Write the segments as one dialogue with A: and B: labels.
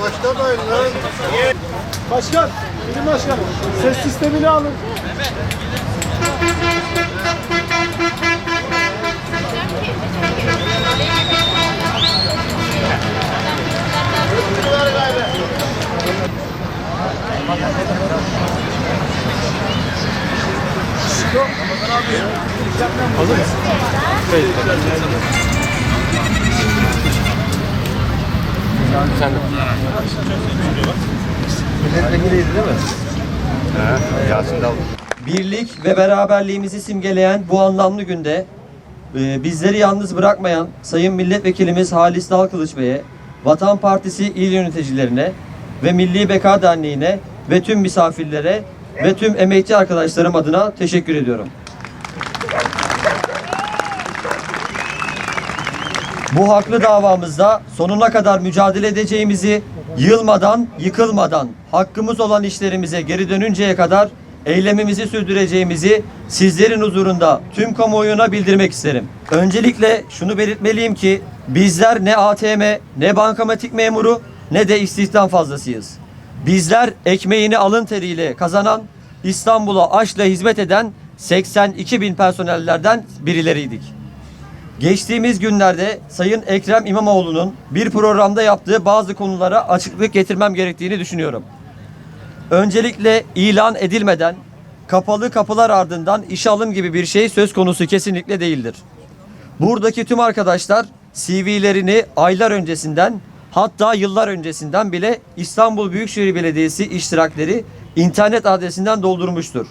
A: Başlamayın lan.
B: Başkan, bilim başkanı. Ses sistemini alın. Hazır mısın? Evet. Sen de.
A: Milletvekiliydi değil mi? Yasin Dal.
C: Birlik ve beraberliğimizi simgeleyen bu anlamlı günde bizleri yalnız bırakmayan Sayın Milletvekilimiz Halis Dalkılıç Bey'e, Vatan Partisi il yöneticilerine ve Milli Beka Derneği'ne ve tüm misafirlere ve tüm emekçi arkadaşlarım adına teşekkür ediyorum. Bu haklı davamızda sonuna kadar mücadele edeceğimizi, yılmadan, yıkılmadan, hakkımız olan işlerimize geri dönünceye kadar eylemimizi sürdüreceğimizi sizlerin huzurunda tüm kamuoyuna bildirmek isterim. Öncelikle şunu belirtmeliyim ki bizler ne ATM, ne bankamatik memuru, ne de istihdam fazlasıyız. Bizler ekmeğini alın teriyle kazanan, İstanbul'a aşkla hizmet eden 82 bin personellerden birileriydik. Geçtiğimiz günlerde Sayın Ekrem İmamoğlu'nun bir programda yaptığı bazı konulara açıklık getirmem gerektiğini düşünüyorum. Öncelikle ilan edilmeden kapalı kapılar ardından işe alım gibi bir şey söz konusu kesinlikle değildir. Buradaki tüm arkadaşlar CV'lerini aylar öncesinden, hatta yıllar öncesinden bile İstanbul Büyükşehir Belediyesi iştirakleri internet adresinden doldurmuştur.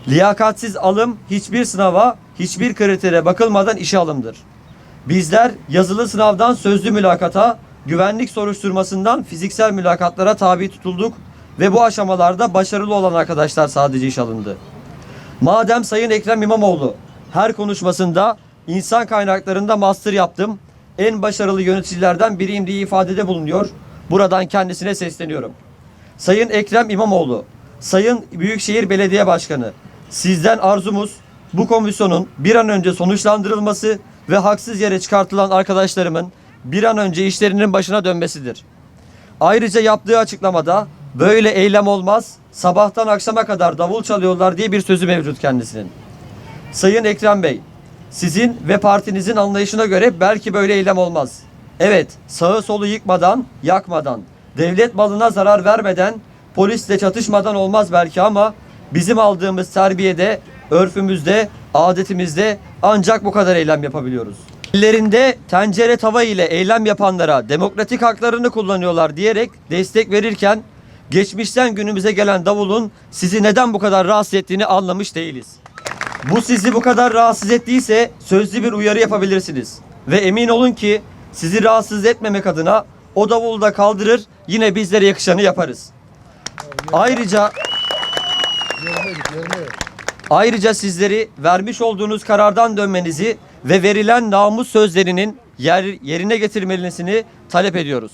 C: Liyakatsiz alım hiçbir sınava, hiçbir kritere bakılmadan işe alımdır. Bizler yazılı sınavdan sözlü mülakata, güvenlik soruşturmasından fiziksel mülakatlara tabi tutulduk ve bu aşamalarda başarılı olan arkadaşlar sadece iş alındı. Madem Sayın Ekrem İmamoğlu her konuşmasında insan kaynaklarında master yaptım, en başarılı yöneticilerden biriyim diye ifadede bulunuyor, buradan kendisine sesleniyorum. Sayın Ekrem İmamoğlu, Sayın Büyükşehir Belediye Başkanı, sizden arzumuz bu komisyonun bir an önce sonuçlandırılması ve haksız yere çıkartılan arkadaşlarımın bir an önce işlerinin başına dönmesidir. Ayrıca yaptığı açıklamada böyle eylem olmaz, sabahtan akşama kadar davul çalıyorlar diye bir sözü mevcut kendisinin. Sayın Ekrem Bey, sizin ve partinizin anlayışına göre belki böyle eylem olmaz. Evet, sağı solu yıkmadan, yakmadan, devlet malına zarar vermeden, polisle çatışmadan olmaz belki ama bizim aldığımız terbiyede, örfümüzde, adetimizde ancak bu kadar eylem yapabiliyoruz. Ellerinde tencere tava ile eylem yapanlara demokratik haklarını kullanıyorlar diyerek destek verirken geçmişten günümüze gelen davulun sizi neden bu kadar rahatsız ettiğini anlamış değiliz. Bu sizi bu kadar rahatsız ettiyse sözlü bir uyarı yapabilirsiniz. Ve emin olun ki sizi rahatsız etmemek adına o davulu da kaldırır, yine bizlere yakışanı yaparız. Ayrıca sizleri vermiş olduğunuz karardan dönmenizi ve verilen namus sözlerinin yerine getirilmesini talep ediyoruz.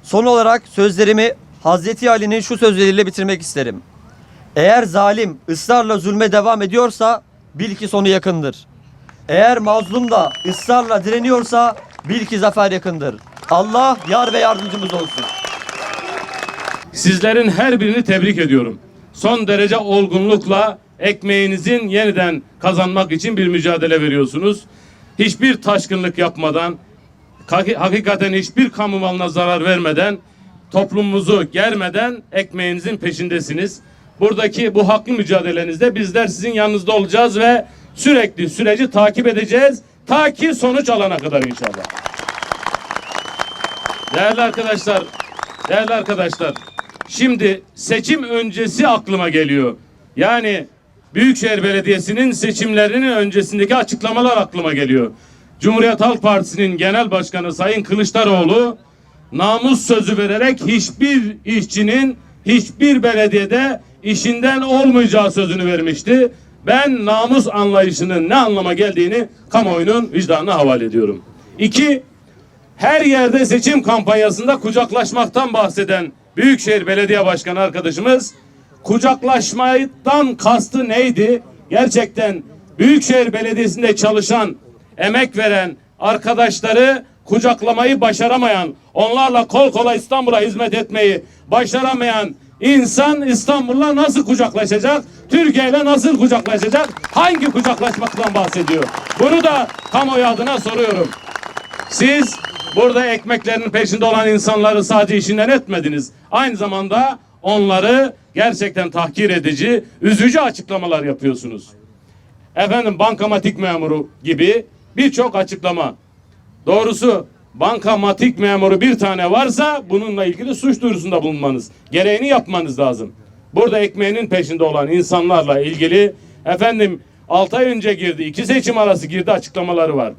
C: Son olarak sözlerimi Hazreti Ali'nin şu sözleriyle bitirmek isterim. Eğer zalim ısrarla zulme devam ediyorsa bil ki sonu yakındır. Eğer mazlum da ısrarla direniyorsa bil ki zafer yakındır. Allah yar ve yardımcımız olsun.
D: Sizlerin her birini tebrik ediyorum. Son derece olgunlukla ekmeğinizin yeniden kazanmak için bir mücadele veriyorsunuz. Hiçbir taşkınlık yapmadan, hakikaten hiçbir kamu malına zarar vermeden, toplumumuzu germeden ekmeğinizin peşindesiniz. Buradaki bu haklı mücadelenizde bizler sizin yanınızda olacağız ve sürekli süreci takip edeceğiz ta ki sonuç alana kadar inşallah. Değerli arkadaşlar, şimdi seçim öncesi aklıma geliyor. Yani Büyükşehir Belediyesi'nin seçimlerinin öncesindeki açıklamalar aklıma geliyor. Cumhuriyet Halk Partisi'nin Genel Başkanı Sayın Kılıçdaroğlu namus sözü vererek hiçbir işçinin hiçbir belediyede işinden olmayacağı sözünü vermişti. Ben namus anlayışının ne anlama geldiğini kamuoyunun vicdanına havale ediyorum. 2. Her yerde seçim kampanyasında kucaklaşmaktan bahseden Büyükşehir Belediye Başkanı arkadaşımız kucaklaşmadan kastı neydi? Gerçekten Büyükşehir Belediyesi'nde çalışan, emek veren arkadaşları kucaklamayı başaramayan, onlarla kol kola İstanbul'a hizmet etmeyi başaramayan insan İstanbul'la nasıl kucaklaşacak? Türkiye ile nasıl kucaklaşacak? Hangi kucaklaşmaktan bahsediyor? Bunu da kamuoyu adına soruyorum. Siz burada ekmeklerinin peşinde olan insanları sadece işinden etmediniz. Aynı zamanda onları gerçekten tahkir edici, üzücü açıklamalar yapıyorsunuz. Efendim bankamatik memuru gibi birçok açıklama. Doğrusu bankamatik memuru bir tane varsa bununla ilgili suç duyurusunda bulunmanız, gereğini yapmanız lazım. Burada ekmeğinin peşinde olan insanlarla ilgili efendim 6 ay önce girdi, 2 seçim arası girdi açıklamaları var.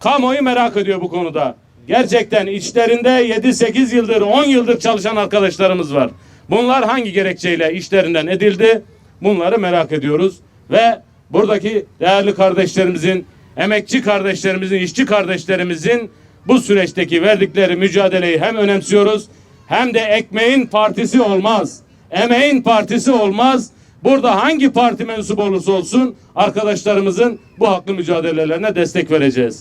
D: Kamuoyu merak ediyor bu konuda. Gerçekten içlerinde 7-8 yıldır, 10 yıldır çalışan arkadaşlarımız var. Bunlar hangi gerekçeyle işlerinden edildi? Bunları merak ediyoruz. Ve buradaki değerli kardeşlerimizin, emekçi kardeşlerimizin, işçi kardeşlerimizin bu süreçteki verdikleri mücadeleyi hem önemsiyoruz hem de ekmeğin partisi olmaz. Emeğin partisi olmaz. Burada hangi parti mensubu olursa olsun arkadaşlarımızın bu haklı mücadelelerine destek vereceğiz.